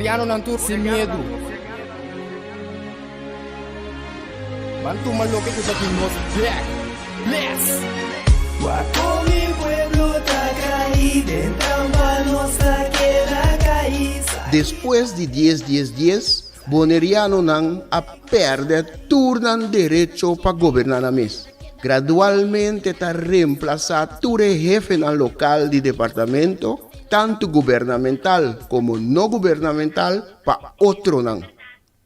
Boneriano não tur sem medo. Bantu maloque que daqui nos back. Bless. Guapo mi pueblo está caído, en trampa nuestra queda caída. Después de 10, Boneriano não a perder turnan derecho para governar na mes. Gradualmente está reemplazado ture jefe no local de departamento, tanto gubernamental como no gubernamental, para outro não.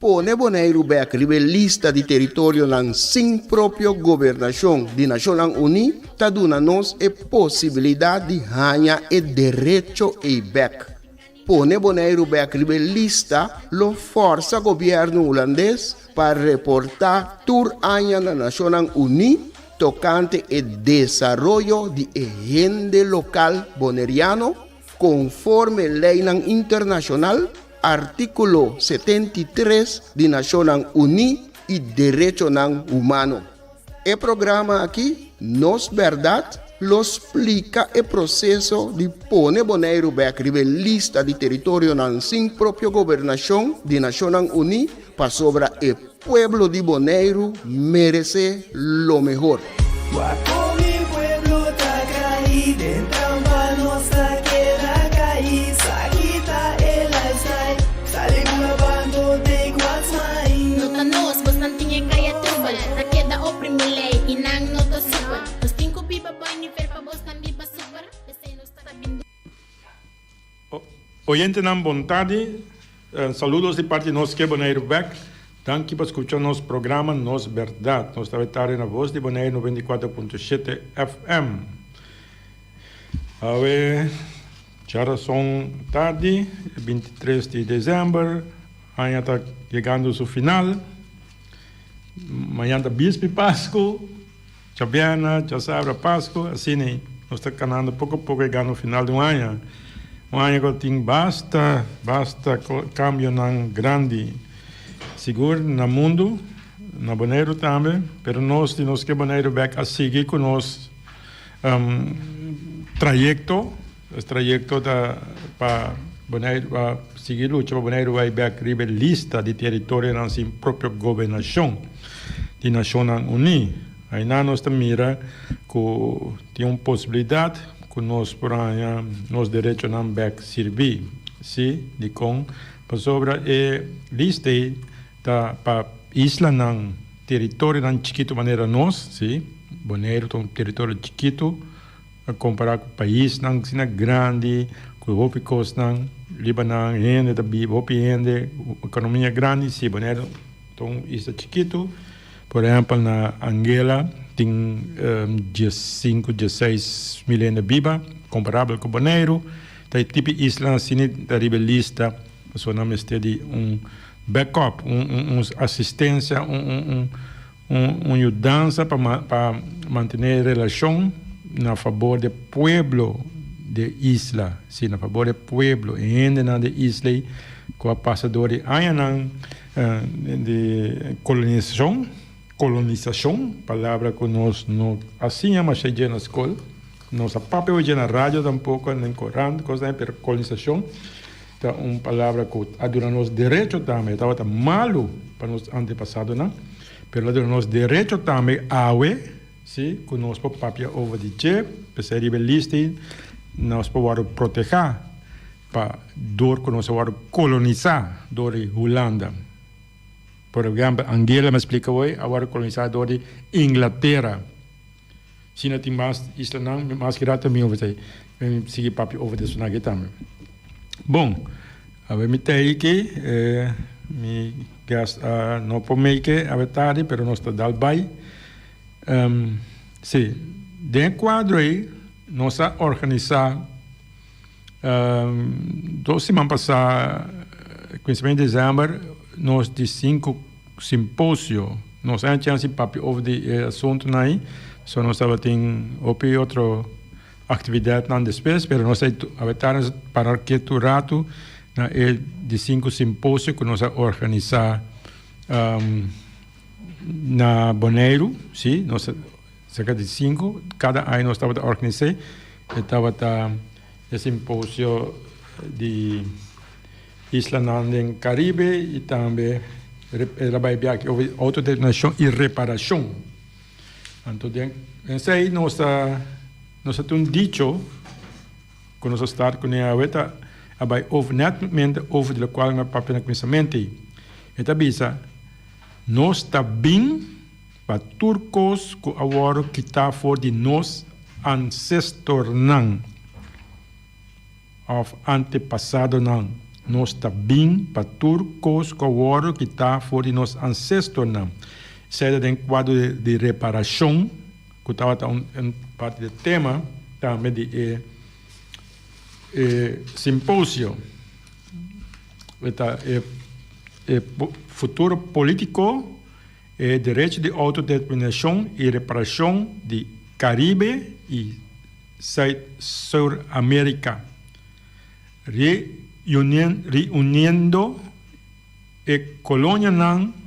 Pone Bonaire back lista de território não sem própria governação de Nações Unidas, está dando nos a possibilidade de ganhar o direito e back. Pone Bonaire back lista lo força governo holandês para reportar tur aña na Nações Unidas tocante o desenvolvimento de agente local boneriano conforme lei internacional, artículo 73 de Nações Unidas e Direito Humano. O programa aqui, Nos Verdade, lo explica o processo de pôr Bonaire back lista de território sem própria governação de Nações Unidas para sobre o pueblo de Bonaire merece lo mejor. Guapo mi pueblo está caído, en trampa nuestra queda caída. Quita el lifestyle, sale grabando de Guasmay. Nota nos, bastante kaya tubal. Rakeda oprimile, inang noto super. Los cinco pipa boy ni fer pa bos nan bipa super. Deseno está sabiendo. Oyente na vontade, saludos de parte de nós que é Bonaire Back. Danke por escuchar nosso programa Nos Verdade. Nós estamos na voz de Bonaire 94.7 FM. Já são tarde, 23 de dezembro. Amanhã está chegando ao final. Amanhã está bispo Páscoa. Já viana, já sabe a Páscoa. Assim, nós estamos caminhando pouco a pouco chegando ao final do ano. Um ano que tem basta cambio grande. Seguro no mundo, na Bonaire também, mas nós que Bonaire back a seguir com nosso trajeto para Bonaire seguir luta para Bonaire vai back lista de território na sua própria governação de Nações Unidas. Aí nós mira que tem uma possibilidade que nós por aí nos direitos não back servir, sim, de com para sobre a lista para isla ng território ng chiquito maneira nós, sim, Bonaire é um território chiquito, comparado com o país ng sina grande, com o Hopicos ng Líbano, gente também, gente, economia grande, sim, Bonaire é um isla chiquito, por exemplo, na Angola tem 15, 16 milhões de viva, comparável com Bonaire, tem tipo isla assim da ribelista, só não este de backup, assistência, mudança para manter a relação a favor do povo de isla, sim, a favor do povo, ainda na de isla, com a passador de anos de colonização, palavra que nós não assim mas é na escola, nossa papel é na rádio tampouco, nem correndo, coisa de colonização. Uma palavra que adora nos direitos também, estava malo para os antepassados, não? Mas adora nos direitos também, sim, que nós podemos papia over de che, para ser rebelista, nós podemos proteger, para dor que nós podemos colonizar, dor de Holanda. Por exemplo, Angola me explica hoje, agora colonizar dor de Inglaterra. Se não tem mais isla, não, mais que rata me over, seguir papia over de Sunagi também. Bom, me tem que me gast não pode make a tarde, pero nós está dal bem. Sim, dentro quadro aí nós organizar 2 semanas passadas, 15 de dezembro, nós de 5 simpósio, nós ainda tínhamos papo over de assunto aí, só nós estava tem outra atividade não despesa, mas nós estamos para que tu rato na de 5 simpósios que nós organizar na Bonaire, sim, nós cerca de 5, cada ano nós estava organizando, estava o simpósio de isla ng Caribe e também trabalhar aqui over autodeterminação e reparação. Então, esse aí nós temos dicho quando nós estamos com a weta abai overnaturalmente over de qual nós papel na pensamento. Eta bisa nós está bem para turcos que agora que está for de nós ancestor não of antepassado não. Nós está bem para turcos que agora que está for de nós ancestor não. Seja em quadro de reparação, que estava em parte do tema, também de simpósio. Futuro político, direito de autodeterminação e reparação de Caribe e Sul-América. Reunindo a colônia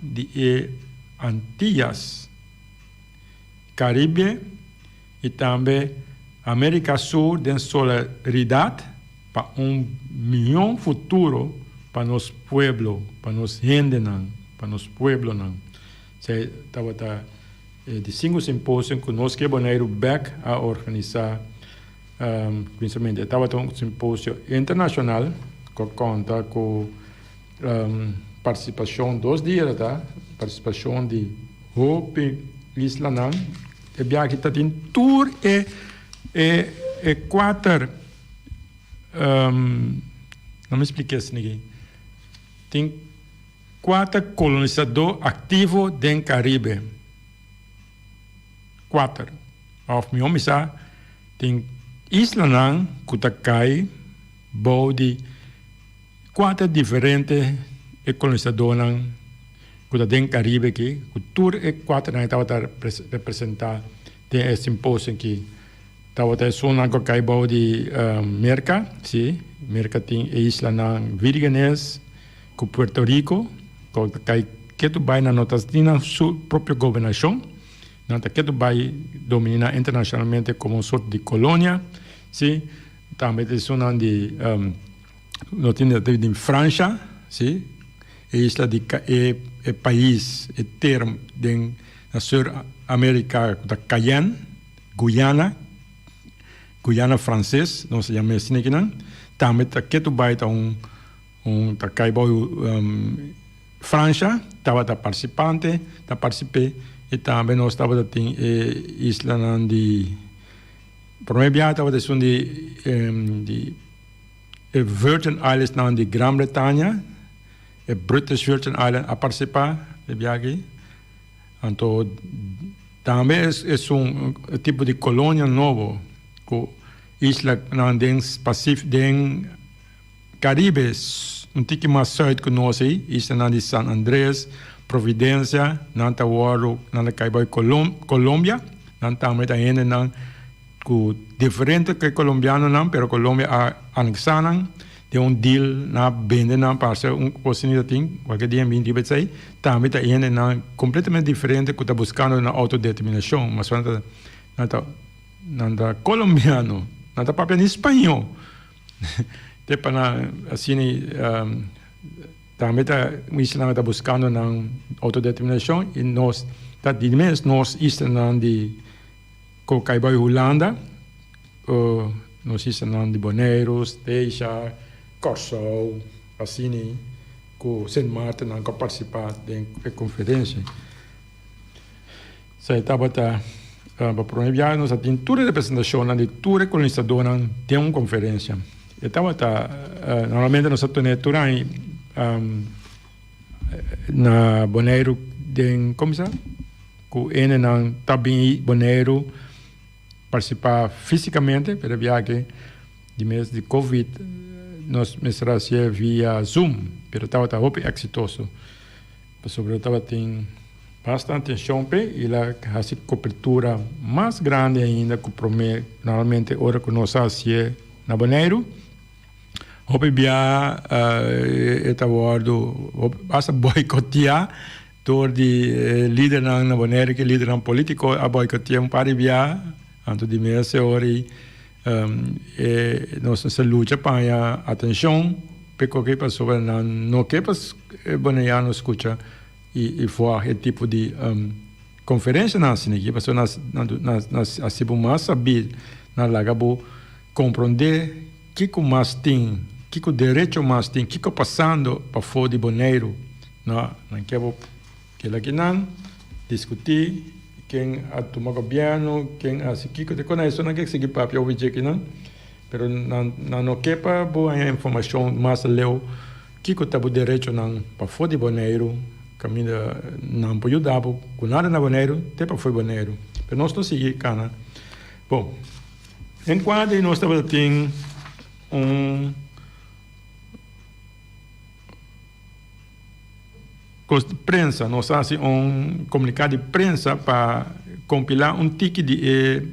de Antillas, Caribe e também América Sul de solidariedade para melhor futuro para nosso pueblo, para nossa gente, para nosso pueblo. Se estava de 5 simpósios que nós que Bonaire back a organizar, principalmente estava um simpósio internacional que conta com participação 2 dias, tá? Participação de Hope Isla Nan, e viagem está em tour e 4 não me expliquei isso aqui. Tem 4 colonizadores ativos dentro do Caribe. 4. Of meu misa tem Isla Nan, Kutakai, Bodi, 4 diferentes colonizadores que dentro do Caribe aqui, que tour e 4 não estava representar tem simpósio aqui. Estava até só na Kutakai Bodi Merca, sim, Merca tem Isla Nan Vírgenes, com Puerto Rico, que tu vai na notas de sua própria governação, que tu vai dominar internacionalmente como uma sorte de colônia, sim, também tem sonan de França, sim, isla de país termo na Sul-América da Guyana francês, não se chama assim aqui não, também que tu vai França estava participante, participei e também nós estava tem isla de primeiro estava de Virgin Islands de Grã-Bretanha, British Virgin Islands a participar de viagem. Então também é tipo de colônia novo, que isla den Pacífico, den Caribe, pouco mais sul que nós aí, isla de San Andrés, Providência, nanta waro, nanta Caibai Colômbia, nanta também ainda não que diferente que colombiano não, pero Colômbia anexaram, tem deal na venda não para ser oportunidade tem, qualquer dia bem de aí, também ainda não completamente diferente que está buscando na autodeterminação, mas nanta colombiano, nanta papel em espanhol. Tipo assim, também o Islã está buscando na autodeterminação e nós Isla de Caibai Holanda, nós Isla de Boneiros, Teixa, Corsou, assim, com Saint Martin que participar da conferência. Saya estava para primeiro dia nós temos toda a representação de toda a colonizadora tem uma conferência. Estava normalmente nós temos tudo na Bonaire de como se com ele não também Bonaire participar fisicamente para viagem de mês de Covid nós mesmos via Zoom, pero estava muito exitoso. Sobre estava tem bastante chompe e lá a cobertura mais grande ainda que promete normalmente hora que nós fazemos na Bonaire. Hope bia etawardo asa boicotear door die líder na Bonaire que líder político a boicotear pari bia anto di mese ori nós se luta para atenção Porque que passou não que pas bonaiano escuta e for esse tipo de conferência na assim que passou nas assim mais saber na lagabo compreender que mais tem que direito mais tem que passando para fora de boneiro não que vou que lá que não discutir quem a tomar governo quem assim que te conhece não que seguir papo eu vejo que não pero não quepa boa informação mais leu que tá o direito não para fora de boneiro caminho não pode ajudar com nada na boneiro até para fora boneiro pero nós não seguir cana bom enquanto nós estamos tendo prensa, nós fazemos comunicado de prensa para compilar tique de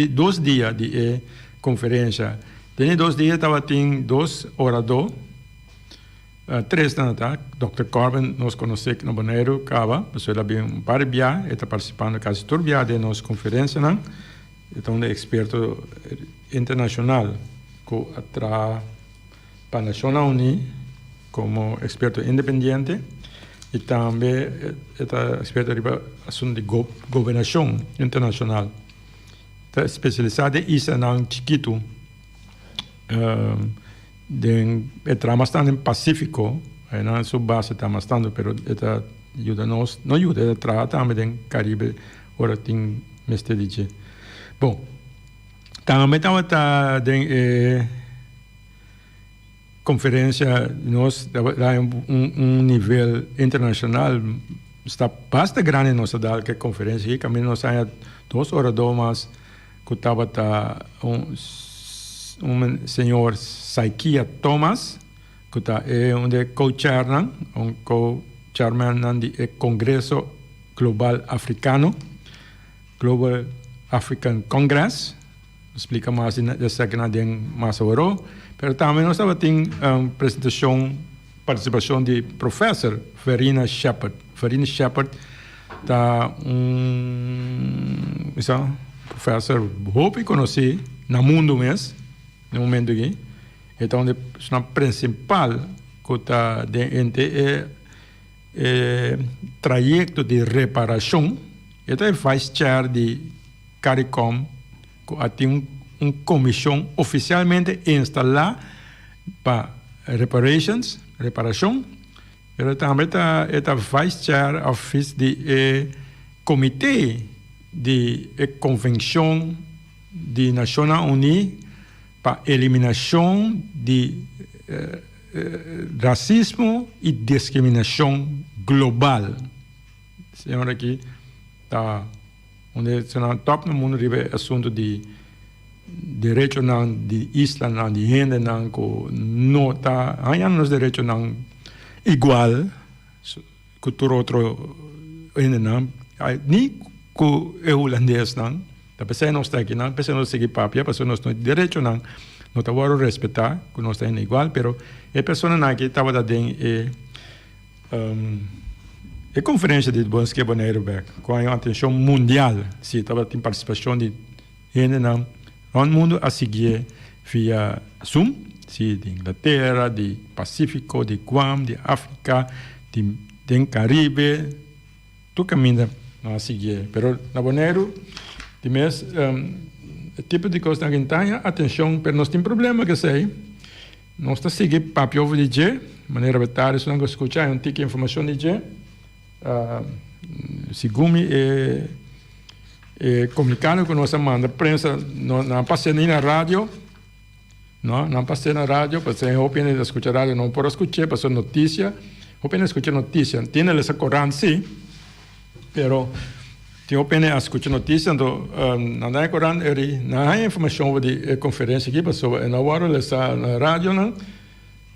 2 dias de conferência. Tem 2 dias estava tendo 2 oradores, 3 tá? Dr. Corbin nós conhecemos no Boneiro, Cava, pessoal lá bem par dia, está participando quase todo dia de nossa conferência, não? Então é experto internacional que atra para a Nações Unidas como experto independente e também é experto em assunto de governação internacional. Está especializado em isso em chiquito. Está bastante em Pacífico, não sua base está bastante, mas está ajuda nós, não ajuda, está trabalha também em Caribe, ora tem mestre de. Bom, também está conferência nós dá nível internacional está bastante grande nossa dal que conferência aqui também nós há 2 oradores mais que estava senhor Saikia Thomas que está de co-chairman do Congresso Global Africano Global African Congress explica mais dessa que não tem mais ouro pero também nós estava tendo participação de professor Verena Shepard. Verena Shepard está professor que conheci no mundo mesmo, no momento aqui. Então, a principal que está dentro é trajeto de reparação. Então, é vice-chair de CARICOM, que tem uma comissão oficialmente instalada para reparação, mas também está vice-chair office de comitê de convenção de Nações Unidas para eliminação de racismo e discriminação global. Senhora aqui está onde está top no mundo de assunto de direito não de isla não de gente não que não está aí nos direitos não igual que todo outro gente não nem que o holandês não da pessoa não está aqui não pessoa não segue papel pessoa não tem direito não está varo respeitar que não está igual pero a pessoa não aqui estava da a conferência de bons que Boneiro com a atenção mundial se estava tem participação de gente não no mundo a seguir via Zoom, de Inglaterra, de Pacífico, de Guam, de África, de Caribe, tu caminha a seguir. Pero na Boneiro, temos tipo de coisa que tem atenção, mas nós temos problema que sei. Nós está seguindo papel de G, maneira vetar, se não escutar, um tique informação de G, segundo comunicando com nossa manda prensa não passei nem na rádio não passei na rádio passei opinião de escutar rádio não por escutar passou notícia opinião de escutar notícia tem essa corrente sim pero tem opinião de escutar notícia então não dá corrente não há informação de conferência aqui passou na hora essa na rádio não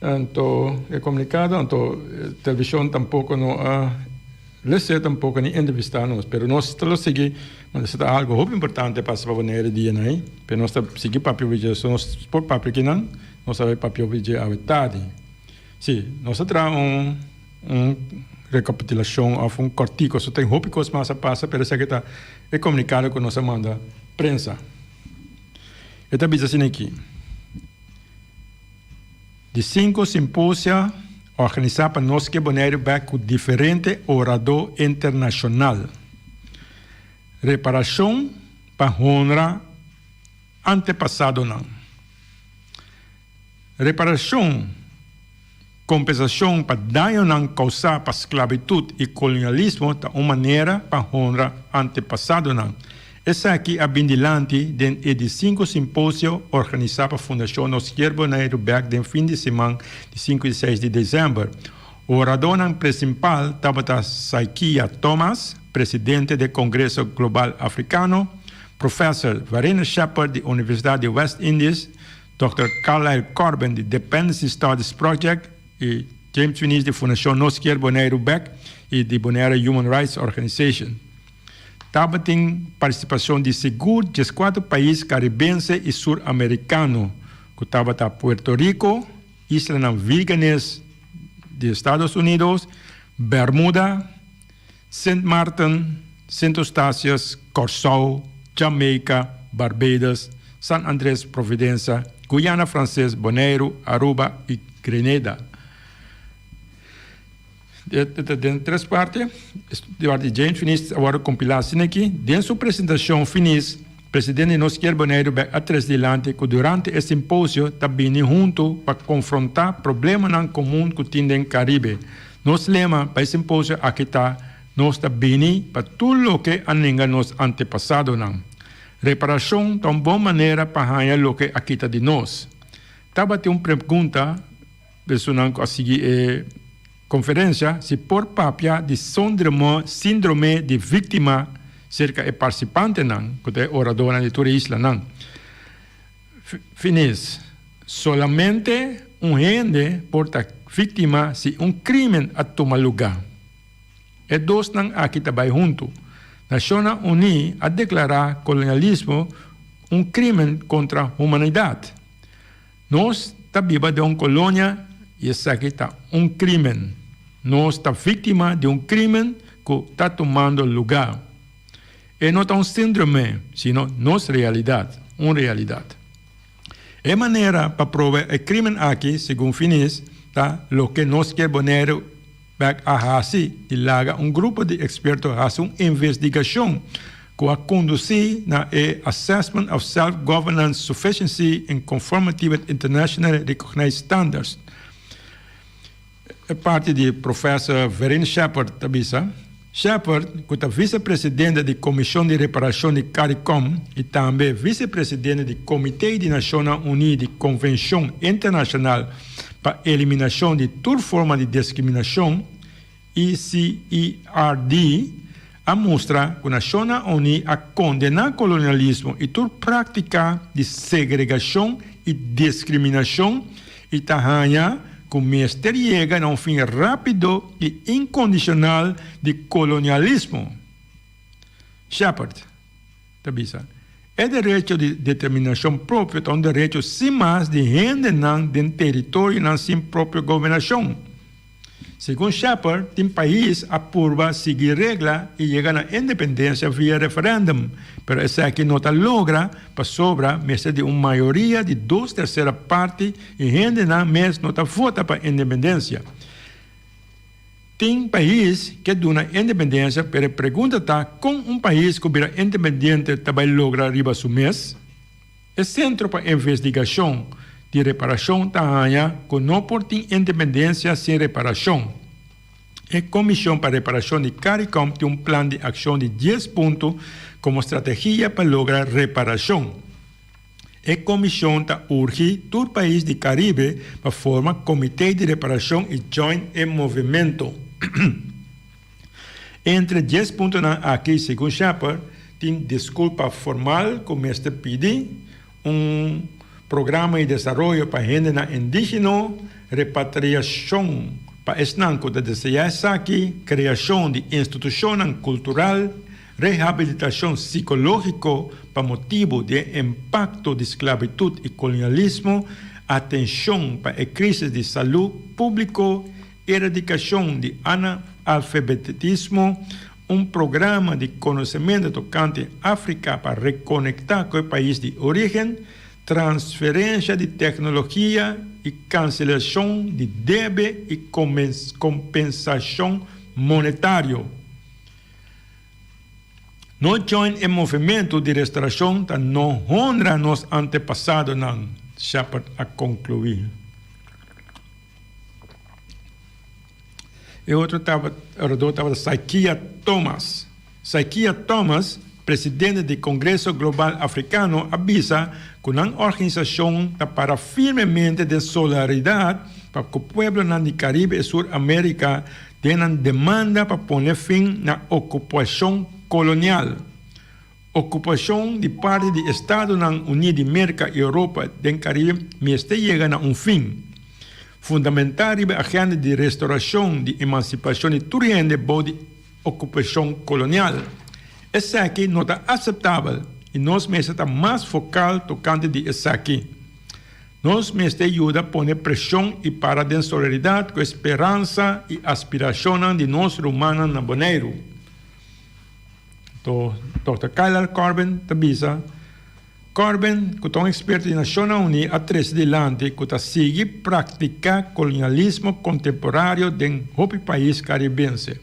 então é comunicado então televisão tampouco não lesse tampouco nem entrevistar nós pero nós estamos seguir mas isso é algo muito importante para a Boneiro dia não pero nós estamos seguir papel vídeo só nós por papel que não nós sabemos papel vídeo a verdade sim nós traz recapitulação ou cortico só tem muito coisa mais a passar pero isso aqui está é comunicado com nossa manda prensa está bisa assim aqui de 5 simpósios organizados para nós que Bonaire Beck com diferente orador internacional. Reparação para honra antepassado não. Reparação, compensação para danos não causados para esclavitud e colonialismo é uma maneira para honra antepassado não. Essa aqui é bem dilante de 5 simpósios organizados pela Fundação Oscar Bonaire Beck no fim de semana de 5 e 6 de dezembro. O orador principal estava Saikia Thomas, presidente do Congresso Global Africano, professor Verena Shepard, da Universidade de West Indies, Dr. Carlyle Corbin, do Dependency Studies Project, e James Finis, da Fundação Oscar Bonaire Beck e da Bonaire Human Rights Organization. Estava tem participação de seguro de 4 países caribenses e sul-americanos, que estava Puerto Rico, Islas Vírgenes de Estados Unidos, Bermuda, Saint Martin, Saint Eustatius, Curaçao, Jamaica, Barbados, San Andrés, Providencia, Guyana Francesa, Bonaire, Aruba e Grenada. De 3 partes, de James Finis agora compilar assim aqui. Dentro da sua apresentação, Finis, presidente Oscar Bonaire Beck, atrás que durante esse simpósio está vindo junto para confrontar problemas não comuns que tem no Caribe. Nosso lema para esse simpósio aqui está, nós está vindo para tudo o que aninga nos antepassados não. Reparação é uma boa maneira para ganhar o que aqui está de nós. Estava uma pergunta, pessoal a seguir conferência, se por papia de síndrome de vítima cerca de participante não, que é orador de toda a isla não. Finis, solamente gente porta vítima se crime a tomar lugar. E dois não aqui também junto. Nações Unidas a declarar colonialismo crime contra a humanidade. Nós estamos vivos de uma colônia e esse aqui está crime. Nós estamos vítimas de crime que está tomando lugar. E não é síndrome, sino nossa realidade, uma realidade. É maneira para provar o crime aqui, segundo Finis, tá? O que nós queremos Bonaire Beck a fazer, de laga grupo de expertos a fazer uma investigação que a conduzir na Assessment of Self-Governance Sufficiency in Conformity with Internationally Recognized Standards. É parte de professor Verena Shepard, Tabisa. Shepard, que é vice-presidente da Comissão de Reparação de CARICOM e também vice-presidente do Comitê de Nações Unidas de Convenção Internacional para a Eliminação de toda forma de discriminação, ICERD, a mostra que a Nações Unidas a condenar o colonialismo e toda prática de segregação e discriminação e tahanha que o Ministério chega a fim rápido e incondicional de colonialismo. Shepard, Tabisa, é direito de determinação própria, é direito sem mais de gente não de território não sem própria governação. Segundo Shepard, tem país apurva seguir regra e chegar à independência via referendum, mas essa aqui não logra para sobra, mas de uma maioria de 2/3 partes e gente não mesmo não vota para a independência. Tem país que dá independência, mas a pergunta está, como país que vira independente também logra arriba a mês? O Centro para Investigação de Reparação está que não pode ter independência sem reparação. A Comissão para Reparação de CARICOM tem plano de ação de 10 pontos como estratégia para lograr reparação. A Comissão está urge todo o país do Caribe para formar Comitê de Reparação e Joint em Movimento. Entre 10 pontos aqui, segundo Shepard, tem desculpa formal, como este pede, programa de desenvolvimento para gente indígena, repatriação para estanco de desejar aqui, criação de instituição cultural, reabilitação psicológica para motivo de impacto de esclavitud e colonialismo, atenção para a crise de saúde pública, erradicação de analfabetismo, programa de conhecimento tocante África para reconectar com o país de origem, transferência de tecnologia e cancelação de débito e compensação monetário. Nós join em movimento de restauração que não honra nos antepassados, não, já para concluir. E outro orador estava Saikia Thomas. Saikia Thomas, presidente do Congresso Global Africano, avisa que uma organização está para firmemente de solidariedade para que o povo do Caribe e Sul-América tenham demanda para pôr fim na ocupação colonial. Ocupação de parte do Estado Unido de América e Europa do Caribe está chegando a fim. Fundamental a agenda de restauração de emancipação de turende de ocupação colonial. Esse aqui não está aceitável e nós estamos mais focal tocante de esse aqui. Nós ajuda a pôr pressão e para a solidariedade com a esperança e aspiração de nós humanos na Bonaire. Dr. Kyler Corbin avisa Corbin, que é um experto da Nações Unidas, a três delante, que está sigue praticar colonialismo contemporâneo dentro do país caribense.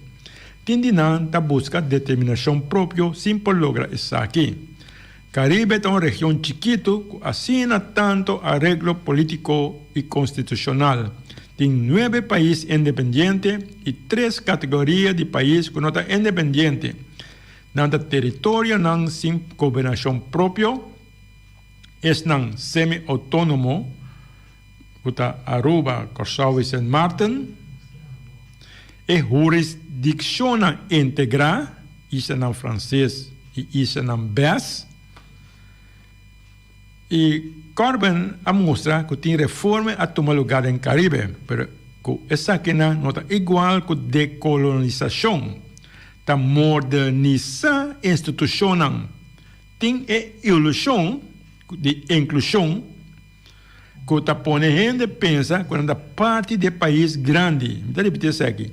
Tindinan está busca determinação própria, sem por lograr isso aqui. Caribe é uma região chiquita, que assina tanto arreglo político e constitucional. Tem 9 países independentes e 3 categorias de países que não estão independentes. Nada território não sem governação própria, é não semi-autônomo, que está Aruba, Curaçao e Saint Martin, e jurisdição integrada, isso é em francês e isso é em BES. E Corbin mostra que tem reforma a tomar lugar em Caribe, mas essa aqui não está igual que decolonização. Está modernizar a instituição. Tem a ilusão de inclusão que está pondo gente pensa quando é parte de país grande. Vou repetir isso aqui.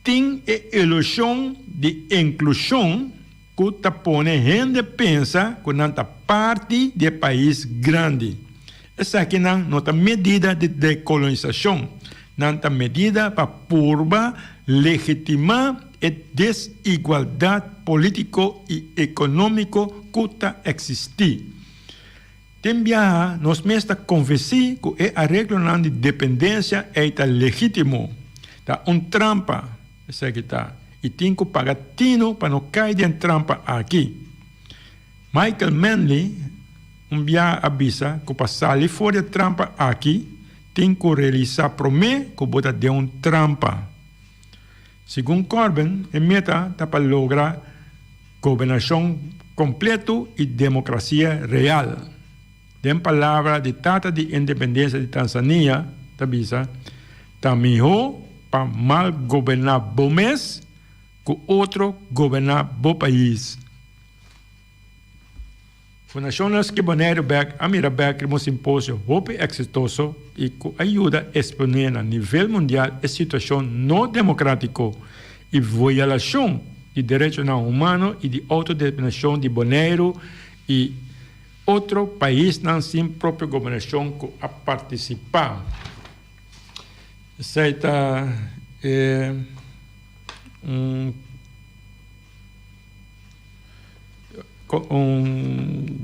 Tem a ilusão de inclusão que está pondo gente pensa quando é parte de país grande. Essa aqui não está medida de decolonização. Não está medida para purba legitimar a desigualdade político e econômico que está existir. Também nós mesmos conversamos que o arreglo de dependência é legítimo. Está trampa, isso aqui está. E tem que pagar tino para não cair em trampa aqui. Michael Manley avisa que para sair fora de trampa aqui, tem que realizar promessa que bota de trampa. Segundo Corbin, a meta está para lograr governação completa e democracia real. Em palavra de Tata de Independência de Tanzânia, está melhor para mal governar bom mês que outro governar bom país. Fundação que Bonaire Beck, Amira Beck, um simpósio muito exitoso e que ajuda a exponer a nível mundial a situação não democrática e violação de direitos humanos e de autodeterminação de Bonaire e outro país não sem própria governação que a participar. Aceita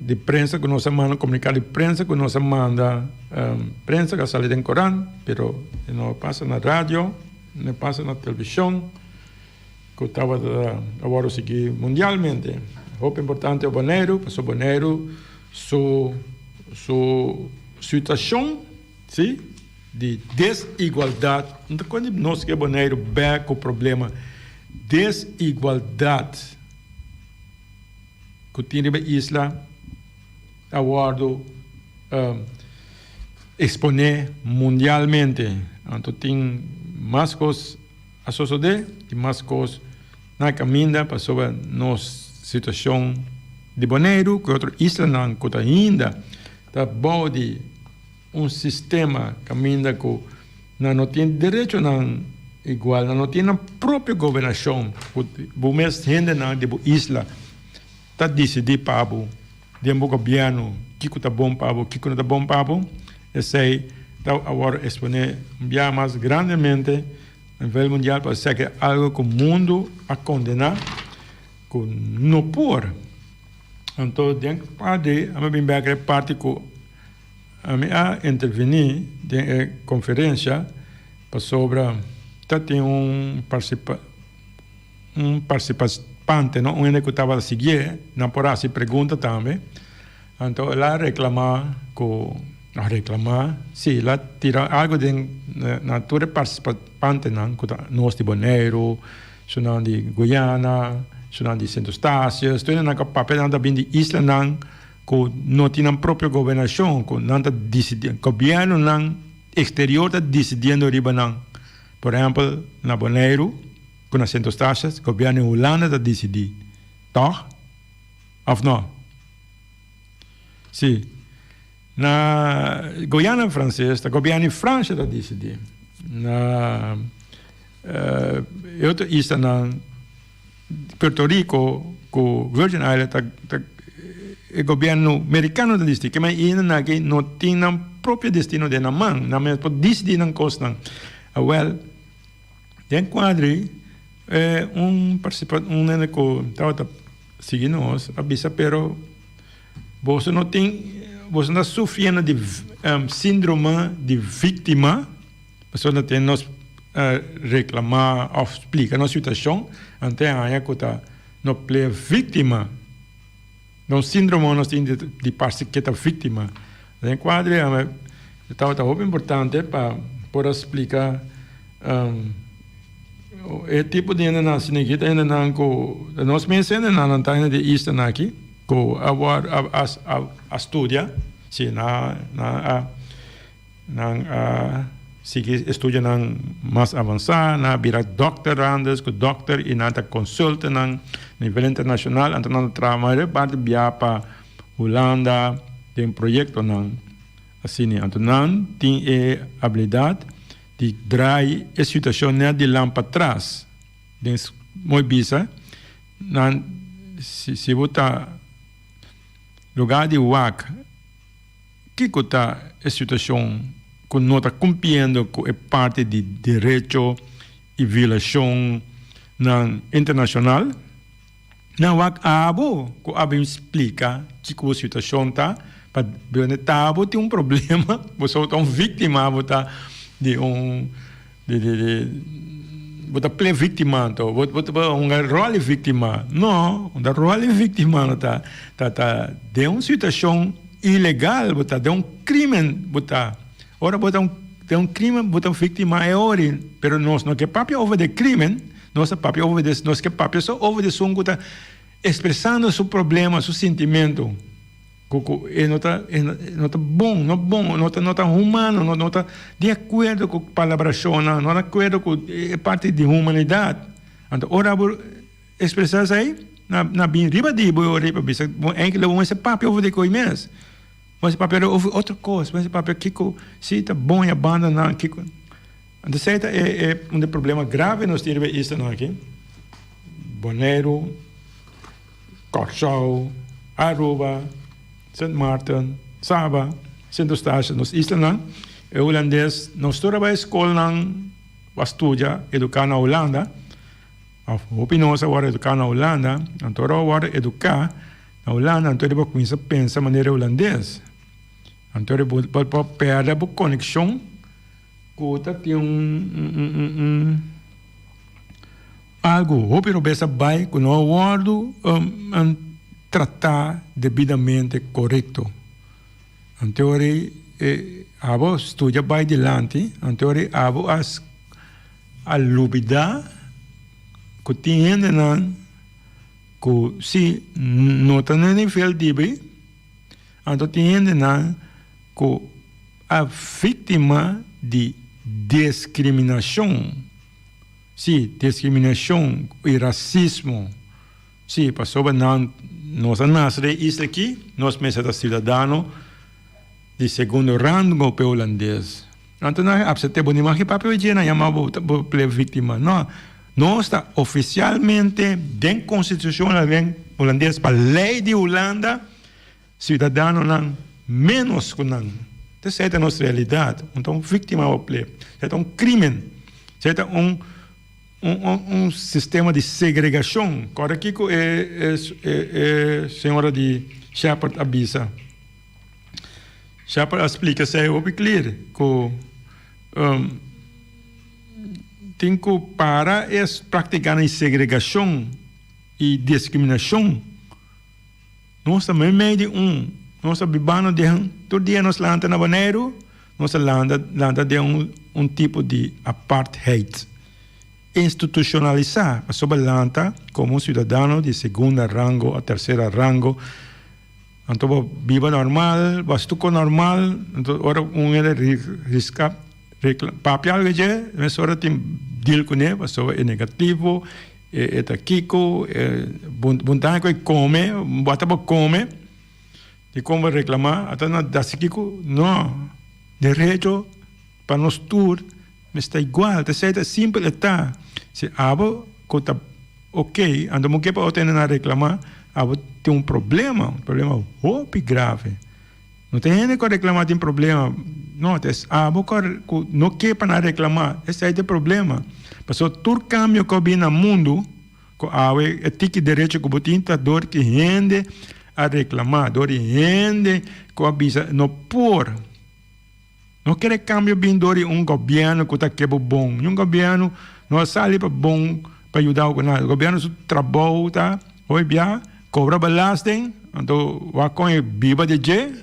de prensa que nós manda, comunicado de prensa que nós manda, prensa que sai em Corão, mas não passa na rádio, não passa na televisão, que estava agora seguir mundialmente. O importante é o Bonaire, porque o Bonaire, sua situação, sim, de desigualdade. Então, quando nós que Bonaire vê o problema desigualdade que tem na isla, aguardo exponer mundialmente. Então, tem mais coisas a suceder e mais coisas na caminho para sobre a nossa situação de Bonaire, que outra isla não que ainda está bom de sistema caminho que não tem direito não igual, não tem a própria governação, o mesmo gente não de isla está decidido para dentro do governo, que está bom para o que não está bom para o, eu sei, agora exponer mais grandemente a nível mundial para ser que algo que o mundo a condenar, que não por. Então, dentro de a minha parte que a minha intervenir na conferência sobre tem participante, não, um que estava a seguir, não por assim pergunta também. Então, ela sim, ela tira algo de natura participante, não, nós de Bonaire, nós de Guiana, nós de Centro-Estácio, tudo na papel também de isla, não, que não tem a própria governação, que não está decidindo, governo não exterior está decidindo riba não. Por exemplo, na Bonaire, com a Centro-Estácio, o governo de Holanda está decidindo, toch? Ou não? Sim. Na Guiana Francesa, o governo de França está decidindo. Na outra isla, na Puerto Rico, com Virgin Islands, o governo americano está decidindo, mas ainda não tem o próprio destino de na mão, não pode decidir na costa. Well, dentro do quadro, participante, que estava seguindo nós, avisa, pero você não está sofrendo de síndrome de vítima, você não tem nos reclamar ou explicar a situação, até a que está não é vítima, não síndrome não tem de parte que está vítima. Dentro do quadro, estava muito importante para poder explicar o tipo de nós mencionamos na de isto aqui, que a estudia, se estudia mais avançado, na virar doctorandos, que doctor e na consulta na nível internacional, então nós trabalhamos parte para Holanda, tem projeto assim, então nós tem habilidade de trazer a situação de lá para trás. Muito bisa, se você lugar de WAC, que está a situação que não está cumprindo com a parte de direito e violação internacional, na WAC que a explica que a situação está, para ver tem problema, você é vítima, de você play vítima, você rol de vítima. Não, o rol de vítima está de uma situação ilegal, você de crime, ora você de crime, você vítima é hora, pero nós não que papel over de crime, nós papel over de nós que papel só over de som que expressando seu problema, seu sentimento. Não está bom, não está humano, não está de acordo com a palavra não está de acordo com a parte de humanidade. Então, ora, expressar isso aí, na bem riba de boa, riba de ainda esse papel over de coisa mesmo. Esse papel over outra coisa, esse papel que se está bom e abandonar, que então, isso é problema grave nós temos isso aqui. Bonaire, Curaçao, Aruba, St. Martin, Saba, Centro-Estácio, nos islas, o holandês, nós trabalhamos na escola, estuda, educar na Holanda, a opinião agora educar na Holanda, então agora educar na Holanda, então ele começa a pensar de maneira holandesa. Então ele pode perder a conexão com algo, o pero besa vai com o guardo tratar devidamente correto. Então abo estudia vai delante, então abo a lubida que tem não que se não está no nível de bem, então tem não que a vítima de discriminação, sim, discriminação e racismo, sim, passou nós nascemos isso aqui, nós somos cidadãos de segundo rango para holandês. Então, nós temos uma imagem para o dia, nós chamamos a vítima. Não, nós está oficialmente, dentro da Constituição holandesa, para a lei de Holanda, cidadão não menos que não. Essa é a nossa realidade. Então, vítima ao play. É um crime. É um sistema de segregação. Agora aqui a senhora de Shepard avisa. Shepard explica isso é bem claro que tem que parar é praticar a segregação e discriminação. Nós também meio de nós vivamos de todo dia nós landa na Bonaire, nós landa de um tipo de apartheid institucionalizar, sobre landa como um cidadão de segunda rango a terceira rango. Então, viva normal, bastuco normal, então, ora era risca, papel que mas ora tem deal com ele, é negativo, é taquico, buntan que come, bota para comer, e como reclamar, até na dasiquico, não, direito para nós tour, mas está igual, está simples está, se abo, conta, ok, ando muito para ter na reclamar, tem um problema muito grave. Não tem gente que reclamar de problema. Não, não quer para reclamar. Esse é o problema. Porque todo cambio que vem no mundo, é tique direito que botin dor que rende a reclamar, dor que rende que avisa não por. Não quer cambio bem dor governo que está quebrando bom. Governo não sai para bom para ajudar o nada. O governo trabalha, tá? Oi, bia. Cobra belasting, então vai com ele viva de je,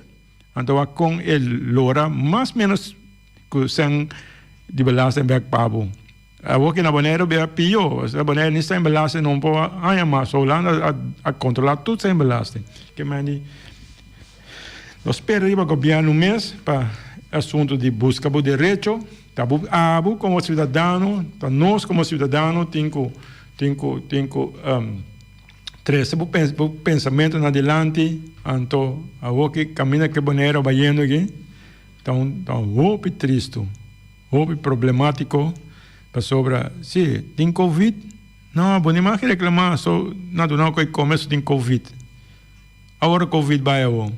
então vai com ele lora mais ou menos que sem de belasting back pabo. A que na Bonaire é pior, a Bonaire nem sem belasting não pode mais Holanda a controlar tudo sem belasting. Que mani, nós esperamos o governo mês para assunto de busca do direito, tá abo como cidadão, tá nós como cidadão tem três o pensamento na adelante, então a que caminha que Bonaire vai indo aqui, então muito triste, muito problemático, para sobre, sim, tem Covid, não, bom demais que reclamar, só não que começo tem Covid, agora Covid vai ao,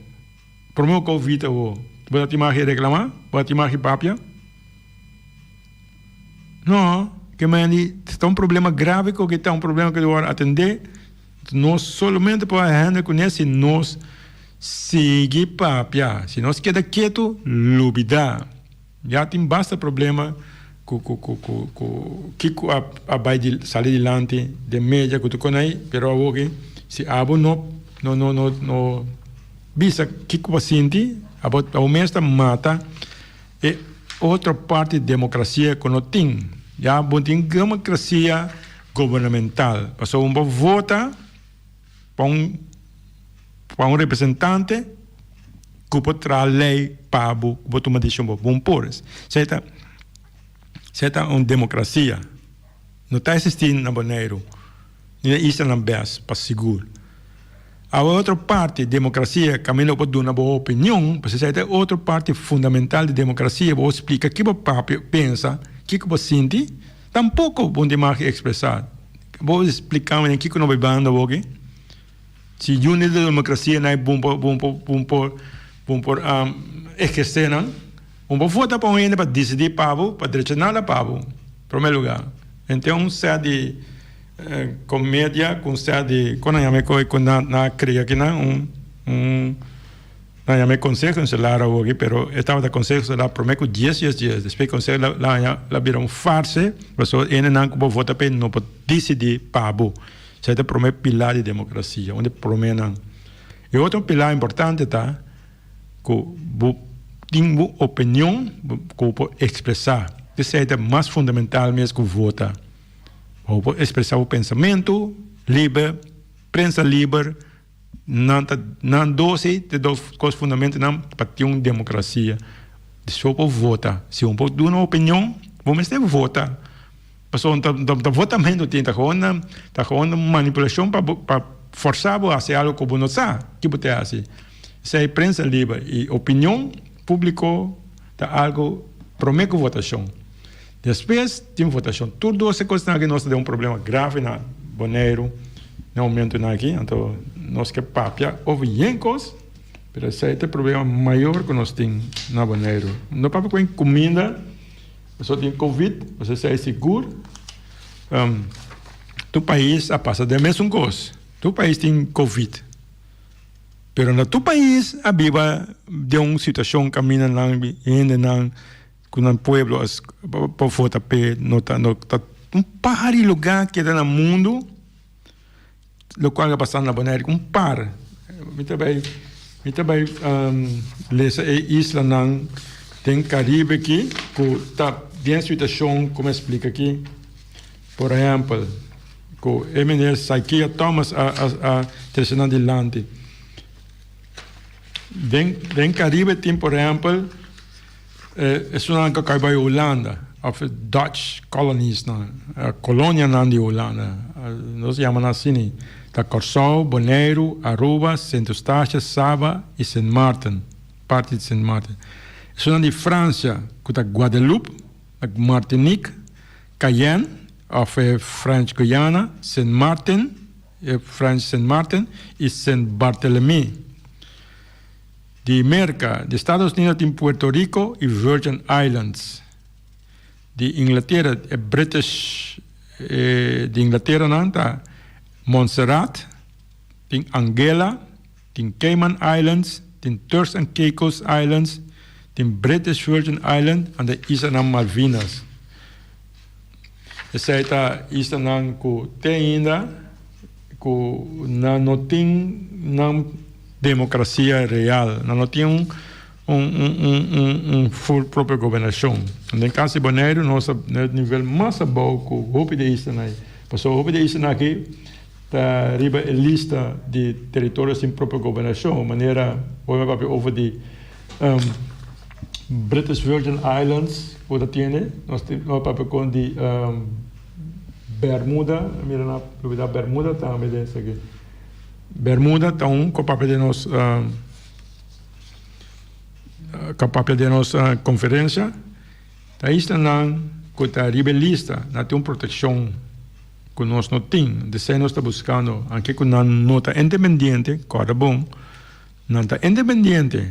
primeiro Covid ao, pode te mais reclamar, pode te mais papia, não, que mani, está um problema grave que está um problema que eu vou atender. Nós somente podemos reconhecer nós seguir papia. Se nós queda quieto, lubida. Já tem bastante problema que vai sair adiante de média que tu conhece, pero agora se abo não visa que o paciente ao mesmo mata é outra parte de democracia que não tem. Já tem democracia governamental. Passou vota para um representante que pode trazer lei para botar uma decisão bom por isso. Certa uma democracia. Não está existindo na Bonaire. Isso não é para seguro. A outra parte, democracia, caminho para dar uma boa opinião, porque essa é outra parte fundamental de democracia, vou explicar o que você pensa, o que você sente, tampouco vou demais expressar. Vou explicar o que nós vivemos hoje. Se a unidade da democracia não é bom por exercer, não, vamos votar para ele para decidir para direcionar para o primeiro lugar. Então, se de comédia, com se de quando na cria aqui não me conselho não se lara hoje, pero estava da conselho se lá prometo 10 dias, depois conselho lá vira farse, mas ele não pode votar para não pode decidir para o Isso é o primeiro pilar de democracia, onde promenam. E outro pilar importante tá, que tem uma opinião que pode expressar. Isso é o mais fundamental mesmo que votar. Pode expressar o pensamento livre, prensa livre, não doce de duas coisas fundamentais para ter uma democracia. Só pode votar. Se um pode dar uma opinião, vamos ter votar. Então, votamento tem uma manipulação para forçar a fazer algo que você não sabe. O que você faz? Se é prensa livre e opinião pública, tá algo promete votação. Depois, tem votação. Tudo isso que nós temos um problema grave na Bonaire, no momento aqui. Então, nós que papia, houve encos, Pero esse é o problema maior que nós temos na Bonaire. Não para com comida, você tem Covid, você é seguro. Tu país a passa da mesma coisa. Tu país tem Covid. Pero no tu país a viva de uma situação caminha ainda com um pueblo por fora pe nota par de lugar que no mundo lo qual está passando na Bonaire par. Me também lesa isla nang tem Caribe aqui que tá bem situação como explica aqui. Por exemplo, que MNS Saikia Thomas a terceira adelante. Den Caribe tem, por exemplo, é uma que cai para Holanda, of Dutch colonies, a colônia de Holanda. Nós chamamos assim, da Corsol, Bonaire, Aruba, Saint Eustáquio, Saba e Saint Martin, parte de Saint Martin. É uma de França, que está Guadeloupe, Martinique, Cayenne, of French Guiana, Saint Martin, French Saint Martin e Saint Barthélemy. De América, de Estados Unidos tem Puerto Rico e Virgin Islands. De Inglaterra, British, de Inglaterra não tá Montserrat, tem Anguilla, tem Cayman Islands, tem Turks and Caicos Islands, tem British Virgin Island e de Isla Malvinas. Essa é a isla que tem ainda, que não tem democracia real, não tem full própria governação. No caso de Bonaire, nós no nível mais baixo que o Hopi de Isla, passou o Hopi de Isla aqui, está arriba a lista de territórios sem própria governação, maneira, over de British Virgin Islands, que tem, nós temos com de Bermuda, mira na propriedade Bermuda, também desse aqui. Bermuda está com o papel de nós conferência. Tá isso não que está rebelista, não tem uma proteção que nós não temos. De ser nós está buscando aqui que não está independente, cada bom, não está independente.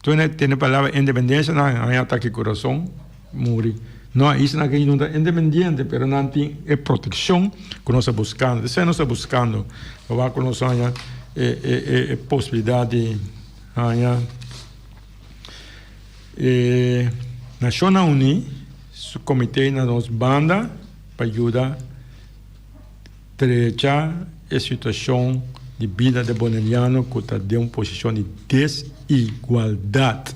Tu tem a palavra independência, não é ataque coração, morre. Não, isso não é independente, mas não tem a proteção que nós estamos buscando. Se nós estamos buscando, vai com nós a possibilidade de Nações Unidas, o comitê na nossa banda para ajudar a treinar a situação de vida de bonaireano que está de uma posição de desigualdade.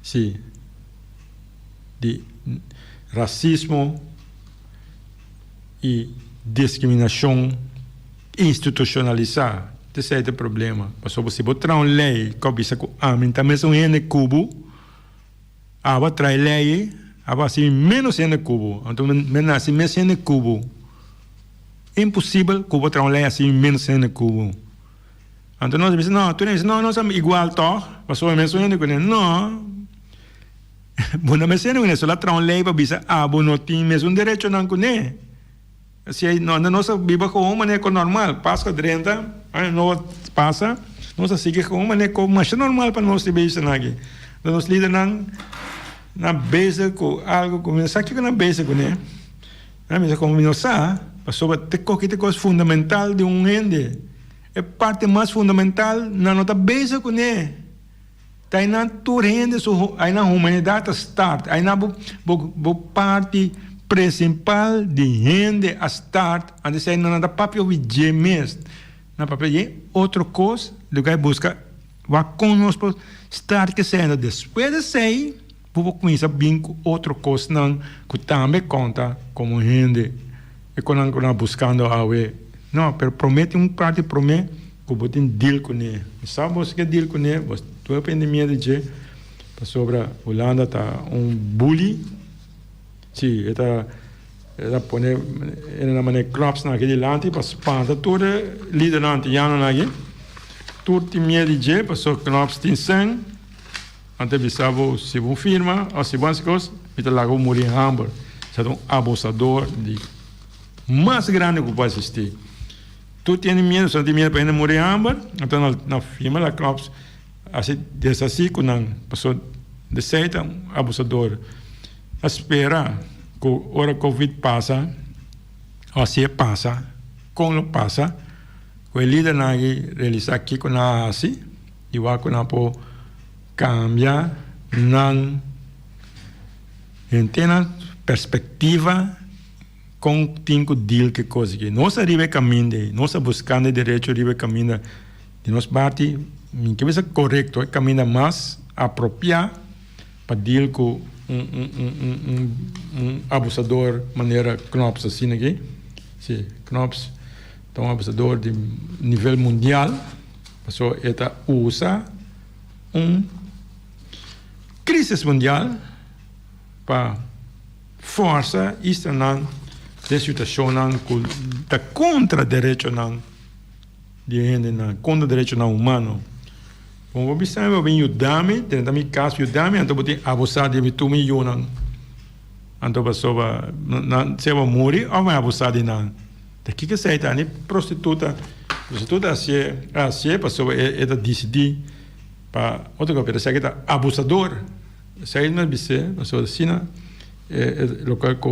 Sim. De racismo e discriminação institucionalizada. Esse é o problema. Mas se você botar uma lei que bisa que também são em Cuba, aba trai lei, aba assim menos em Cuba. Então menos assim menos em Cuba. É impossível que botar uma lei assim menos em Cuba. Então nós dizemos não, tu não, nós somos igual toh, mas só menos em Cuba. Não. Bunda meseno ne sola tra un lei pa bisa abo no tem mesmo direito não cune. Se não nossa biba com uma né com normal, passa 30, não passa, nossa sigue com uma né com mais normal para nós ter isso aqui. Nós lida na base com algo começar aqui na base com né. Mas como nós sa, passou ter coisa fundamental de ende. É parte mais fundamental na nossa base com né. Aí na turende aí na humanidade start aí na parte principal de rende a start antes aí na da papel de mes na papel de outra coisa do que busca vai conosco start que sendo depois de sei vou começar bem com outra coisa não que também conta como rende e quando nós buscando a não pero promete parte promete que vou ter deal com ele sabe você que deal com ele tu a pandemia de je sobre a Holanda tá bully sim está pone na maneira clubs naquele lante para spanta tudo líder lante já não aqui tudo tem medo de je passou clubs tem sangue ante bisavo se vão firma ou se vão se coisa então lá vou morrer em Hamburgo é um abusador de mais grande que pode existir tú tienes miedo, só tem miedo para ir morir hambre, então na firma la Knops assim desasí com a pessoa de seita abusador espera que hora Covid passa, ou se passa, quando passa, o líder nagi realiza aqui com a assim, igual com a po cambia nan entena perspectiva com tinco deal que coisa que nós arriba caminho, nós buscando direito arriba caminho de nós parte, que vai ser correto, caminho mais apropriado para deal com abusador maneira Knops assim aqui, sim, Knops é um abusador de nível mundial, pessoa eta usa crise mundial para força externa de situação que está contra direito de gente, contra direito humano. Como você sabe, eu venho ajudar-me, dentro do caso ajudar-me, então você abusar de 2 milhões, então pessoa se vai morrer ou vai abusar de nada. Daqui que sai tá, né? Prostituta assim, pessoa é decidir para outra coisa, se é abusador, sai não é pessoa assim, é local que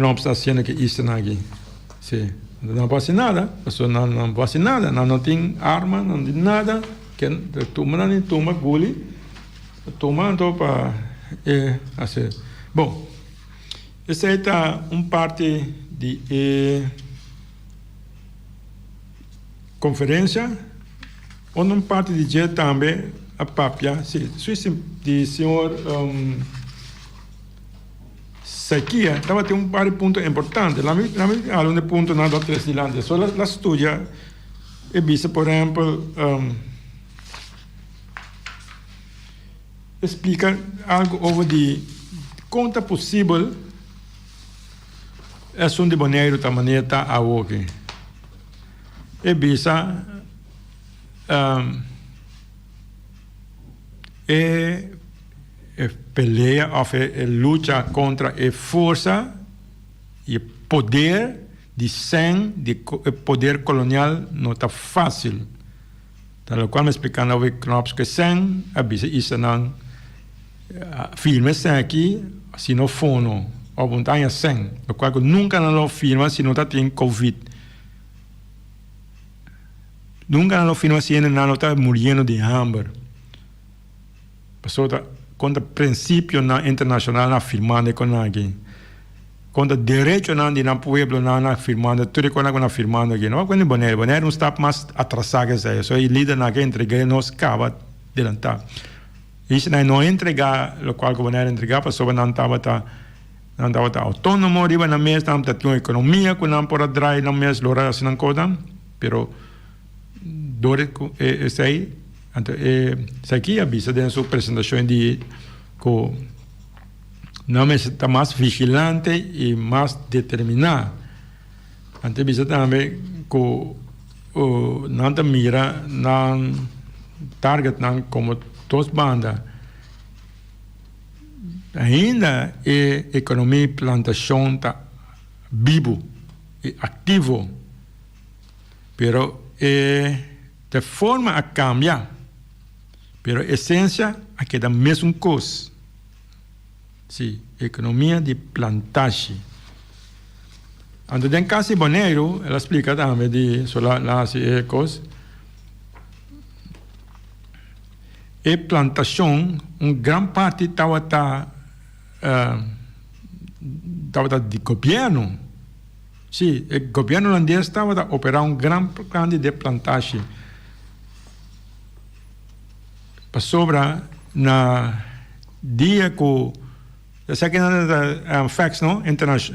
não está sendo que isso aqui, sim. Não pode ser nada, a pessoa não pode ser nada, não tem arma, não tem nada, que toma nem toma gole, toma então para assim. Bom, essa é parte de conferência, outra parte de dia também a papia, sim, de senhor sequia, estava tem um par de pontos importantes. Lá algum ponto nada atrás de lá. Só a estudia e visa, por exemplo, explica algo over de quanto é possível é som de boneiro da maneira tá a hoje. E visa pelea ou luta contra a força e poder de sangue, de poder colonial não está fácil. Então, quando me explicando ao Knops que sangue, avisa isso não filme sangue aqui, se não fono, ou montanha sangue, o qual nunca não filma se não está tendo Covid. Nunca não filma se não está morrendo de hambre. Pessoa contra princípio internacional na firmando com aqui, contra direito na pueblo na firmando, tudo quando na firmando aqui, não quando boneiro não está mais atrasado que isso, só ele líder na que entregar nos acaba de lançar. Isso não entregar, o qual o boneiro entregar, pessoa não estava autônomo, riba na mesa, não tinha uma economia, que não pode dar na mesa, lora assim não coda, pero dore esse aí. Então, isso aqui avisa dentro da sua apresentação de que não está mais vigilante e mais determinado. Então, avisa também que não está mira, não target não como duas bandas. Ainda a economia e plantação está vivo e ativo, pero de forma a cambiar. Pero a essência é da mesma coisa. Sim, economia de plantagem. Então, em caso de Boneiro, ela explica também de lá se coisa. E plantação, grande parte estava de governo. Sim, o governo holandês estava a operar grande de plantagem. Sobra na dia que essa que é facts não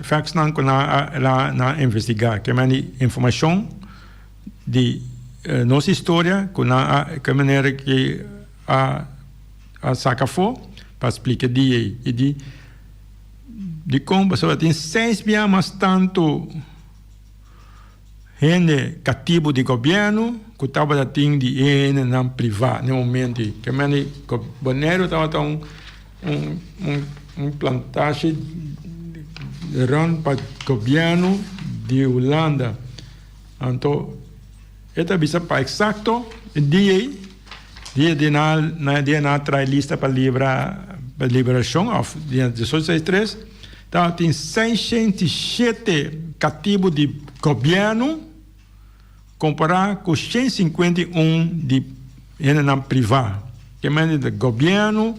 facts não que na investigar que é informação de nossa história que maneira que a saca for para explicar de como pessoa tem 6 vezes mais tanto gente cativo de governo que estava tendo de não privado no momento que o Boneiro estava plantagem run para governo de Holanda. Então, esta visa para exacto dia na traz lista para liberação, dia 1863, então tem 607 cativos de governo, comparado com 151 de privado. Que é do governo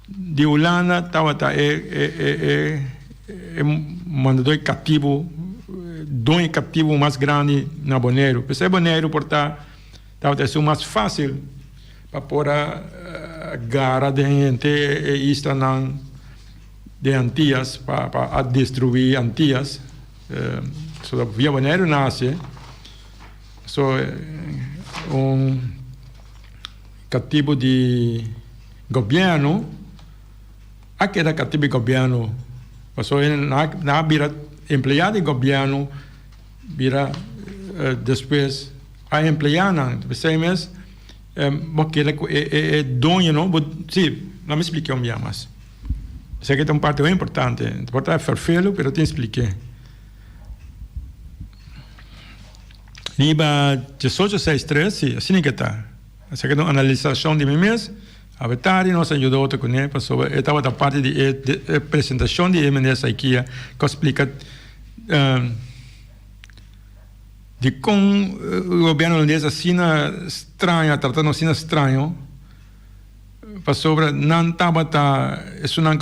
de Holanda, estava mandador cativo, dono cativo mais grande na Bonaire. Pensei Bonaire, portanto, estava sendo mais fácil para pôr a gara de gente e está de Antillas para destruir Antillas. So, via Bonaire nasce, cativo de governo, aquele cativo de governo, na vira empregado de governo, vira depois a empregada, você mesmo, porque é dono, não? Sim, não me expliquei mais. Sei que é uma parte muito importante, é farfelo, mas eu te expliquei. Nível 1863, sim, assim que está. Essa é uma analisação de mim mesmo. A Betari nos ajudou a conhecer sobre estava da parte de apresentação de MNS aqui que explica de como o governo holandês assim estranho, tratando assim estranho, para sobre não estava isso não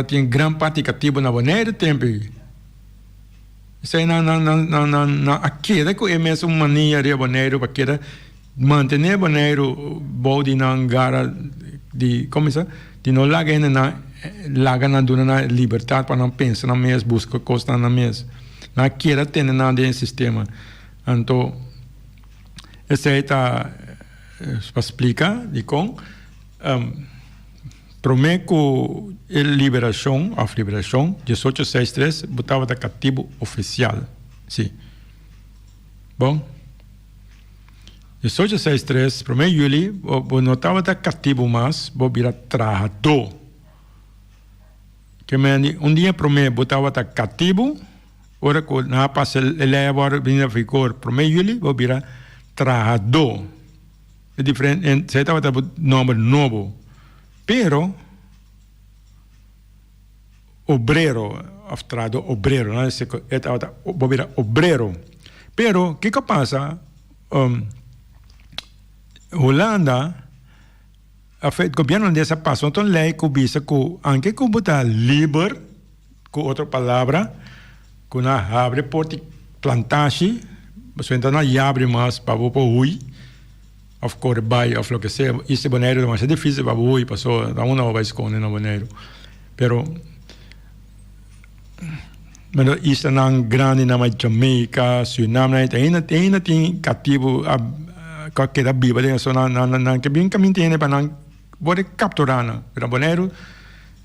tem grande parte cativo na Bonaire tempo. Isso aí não aqui é que é mesmo uma mania de Bonaire para que manter Bonaire body na gara de como isso de não largar na dona liberdade para não pensar na mesma busca costa na mesma na queira ter nada em sistema. Então esse aí está para explicar de como prometo a liberação 1863 botava da cativo oficial, sim. Bom. 1863, 1 de julho, não estava cativo mais, vou virar trajador. Que um dia para mim, estava cativo, ora que não passa a lei agora vinha a vigor, 1 de julho, vou virar trajador. É diferente, você estava nome novo. Pero, obreiro, trajador, obreiro, não é? Vou virar obreiro. Pero, o que passa? Holanda, o governo dessa passou então lei que visa que anche que botar liber, com outra palavra, que não abre porte plantagem, você então não abre mais para o ui, of course by of lo que seja, isso é Bonaire, mas é difícil para o ui, passou da uma vai esconder no Bonaire, pero isso não grande na Jamaica, Suriname, ainda tem cativo que da viva de eso que bien caminho tem para não poder capturar na pero Bonaire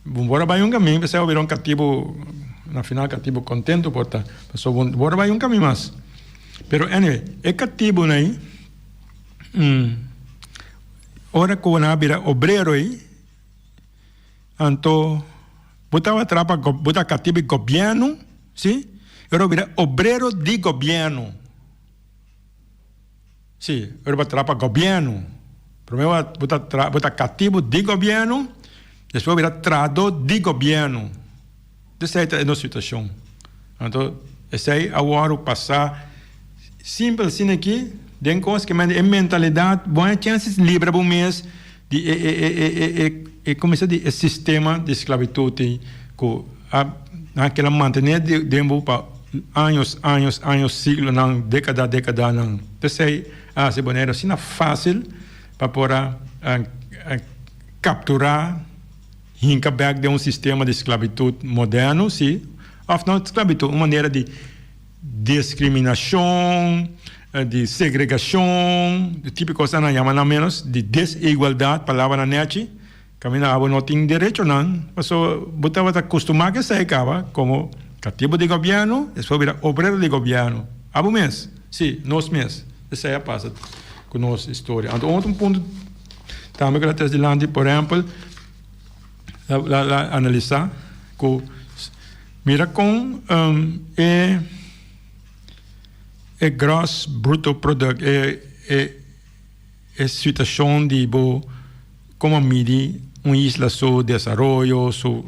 bora vai caminho você vai cativo na final cativo contento porta passou bora vai caminho mais pero anyway é cativo aí ora que na vira obreiro aí então botava trapa bota cativo governo sim eu vira obreiro de governo. Sim, eu vou trabalhar para o governo. Primeiro vou botar cativo de governo, depois virar trado de governo. Essa é a nossa situação. Então, esse aí agora passar simples assim aqui, tem coisas que é mentalidade, boas chances livre para o mês de começar de sistema de esclavitude que aquela manter dentro para anos, siglos, não, década, não. Esse aí se Bonaire assim é fácil para poder capturar back de sistema de esclavitud moderno, sim. Ou não esclavitud, uma maneira de discriminação, de segregação, de tipo de coisa não chama menos, de desigualdade, palavra na net, caminha não tem direito não, mas botava acostumar que se acaba como cativo de governo, depois vira obreiro de governo. Abo mês, sim, nós mês. Essa é a passa com a nossa história. Então, outro ponto também que eu estou por exemplo, analisar que mira com gross bruto product situação de como medir uma isla su desarrollo su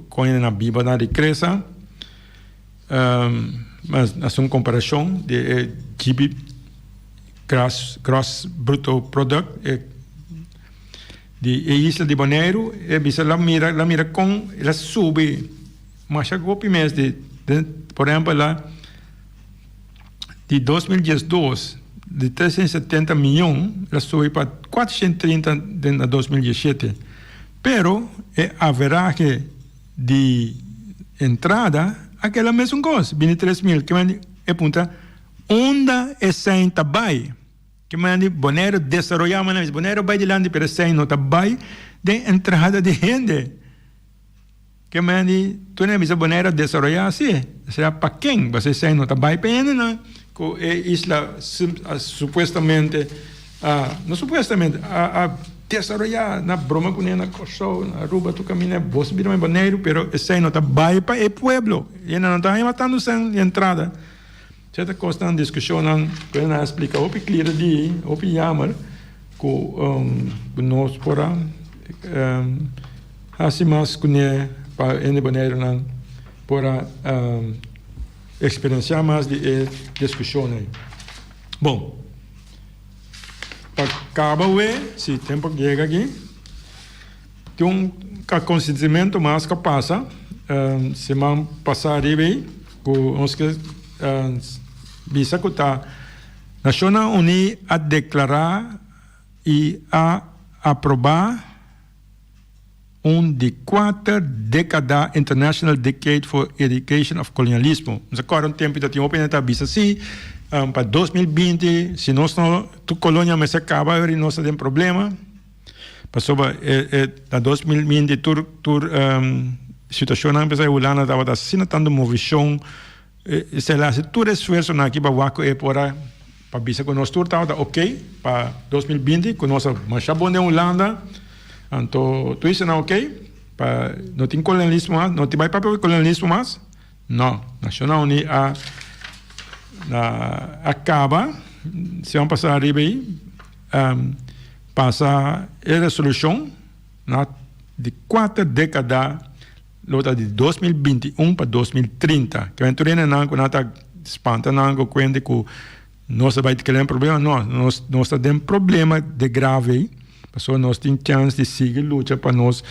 coisa na biba na riqueza, mas na comparação de GB gross bruto product de isla de Bonaire bisa la mira com ela sube mas agora mês por exemplo lá de 2012 de 370 milhões ela sube para 430 em 2017, pero haverá que de entrada aquela mesma coisa 23 mil que é punta onda é sem tabai que mandi Bonaire desarrollar mas Bonaire vai de lande pero sem no tabai de entrada de gente que mandi tu não bisa Bonaire desarrollar assim será para quem você sem no tabai pena na com isla supostamente não supostamente a desarrollar na broma com na costa na Aruba tu caminha vos vira mais Bonaire pero sem no tabai para o pueblo e não está matando sem entrada. Certa coisa na discussão que eu explico o clear de o jammer com nós fora assim mais com para em Bonaire não para experienciar mais de discussão aí. Bom, para acabar se tempo chega aqui tem um consentimento mais que passa semana passada aí com os que bisa que a Nações Unidas a declarar e a aprovar de 4 décadas International Decade for Eradication of Colonialismo. Mas agora tempo que tinha opinião bisa assim para 2020 se nós não tu colônia mas acaba e nós tem problema passou para 2020 situação na empresa Holanda estava assinando uma visão se lá se todo esforço na aqui para waco para bisa que nós estava ok para 2020 que nós mas já bom de Holanda então tu isso não ok para não tem colonialismo mais não tem mais papel colonialismo mais não Nacional Unida acaba se vamos passar arriba aí passa a resolução de 4 décadas lota de 2021 para 2030 que aventura não quando está espanta não com quando que nós vai ter um problema nós temos problema de grave pessoal nós tem chance de seguir luta para nós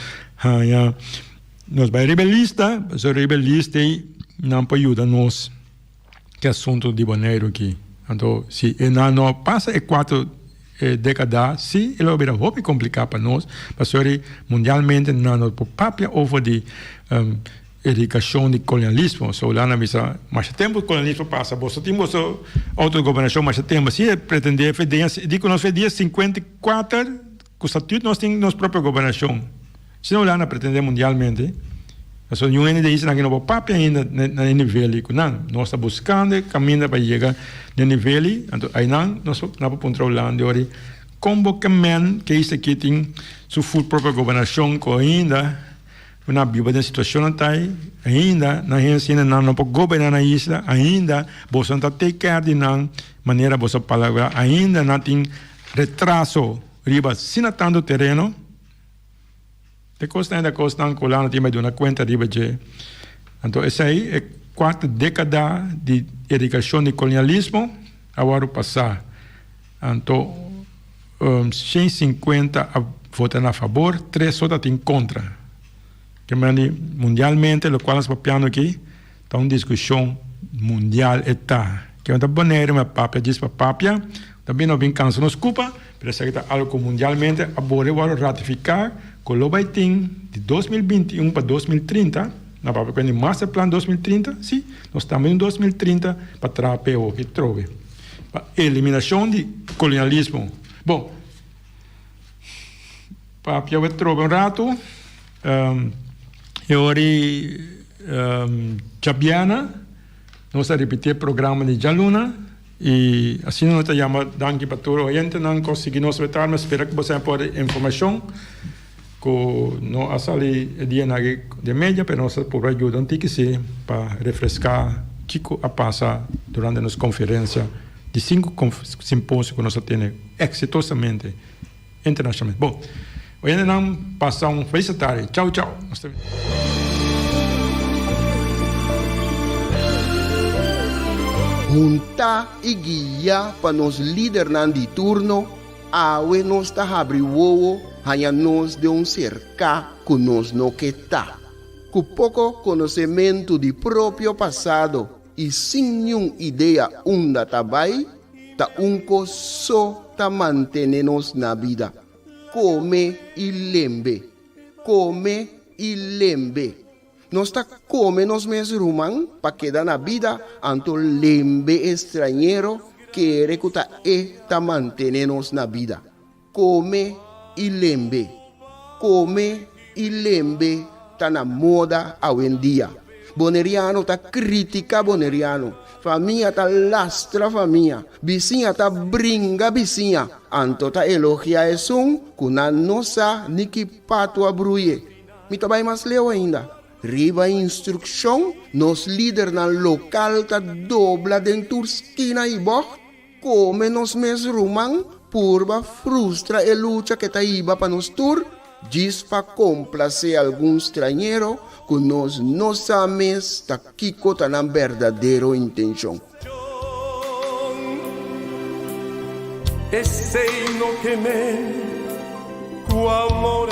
nós vai rebelista pessoal rebelista não pode ajudar nós que assunto de Bonaire aqui então se não passa 4 décadas se ele vai ser complicado para nós pessoal mundialmente não papia over de erradicação de colonialismo so lá na misa mas tempo colonialismo passa você tem você autogovernação mas tempo se pretender fazer digo nós fazia 54 com estatuto nós temos nossa própria governação se não lá na pretender mundialmente a União diz que não papia ainda na nível não nós está buscando caminho para chegar no nível então aí não nós não controlando ori convocamento que isso aqui tem sua própria governação com ainda na biba da situação ainda na gente não pode governar na isla ainda você não take care de não maneira você palavra ainda não tem retraso riba sina tanto terreno de costa ainda costa colana tem mais de uma conta riba de então essa aí é 4 décadas de erradicação de colonialismo agora passar então 150 votam a favor 3 só tem contra que mundialmente o qual nós papiando aqui está uma discussão mundial que é Bonaire mas papia diz para papia também não vem cansa nos culpa mas é algo mundialmente agora vai ratificar que o vai ter de 2021 para 2030 na papia quando Master Plan 2030 sim nós estamos em 2030 para trazer o que trove para eliminação de colonialismo bom papia vai trover rato ori Chabiana nós repetir programa de Jaluna e assim nós chama danke para todo oyente não conseguir nos retar mas espero que você pode informação que no ha salido el día de media, pero nos por ayuda para refrescar chico a pasar durante las conferencias de 5 simposios que nos tiene exitosamente internacionalmente. Bom, hoy en día pasa un feliz tarde. Chao, chao. Junta y guía para los líderes de turno, awe nos ta abri wowo, hanya nos de un cerca que nos no que ta. Con poco conocimiento de propio pasado y sin ninguna idea unda tabai, ta unco so ta mantenernos na vida. Come y lembe. Come y lembe. Nós está come nos mes rumán pa quedar na vida anto lembe estrangeiro que recuta ta mantenernos na vida. Come y lembe. Come y lembe ta na moda hoy en día. Boneriano ta critica boneriano. Família ta lastra família. Vizinha ta bringa vizinha. Anto ta elogia esun kuna nosa niki pato abruye. Mita vai mais leu ainda. Riba instrução, nos líder na local ta dobla dentro esquina e boh, come nos mes rumang, purba frustra e lucha que ta iba pa nos tur, diz pa complacer algum estrangeiro, que nos não sabemos ta kiko ta na verdadeiro intenção. Esse no que me, tu amor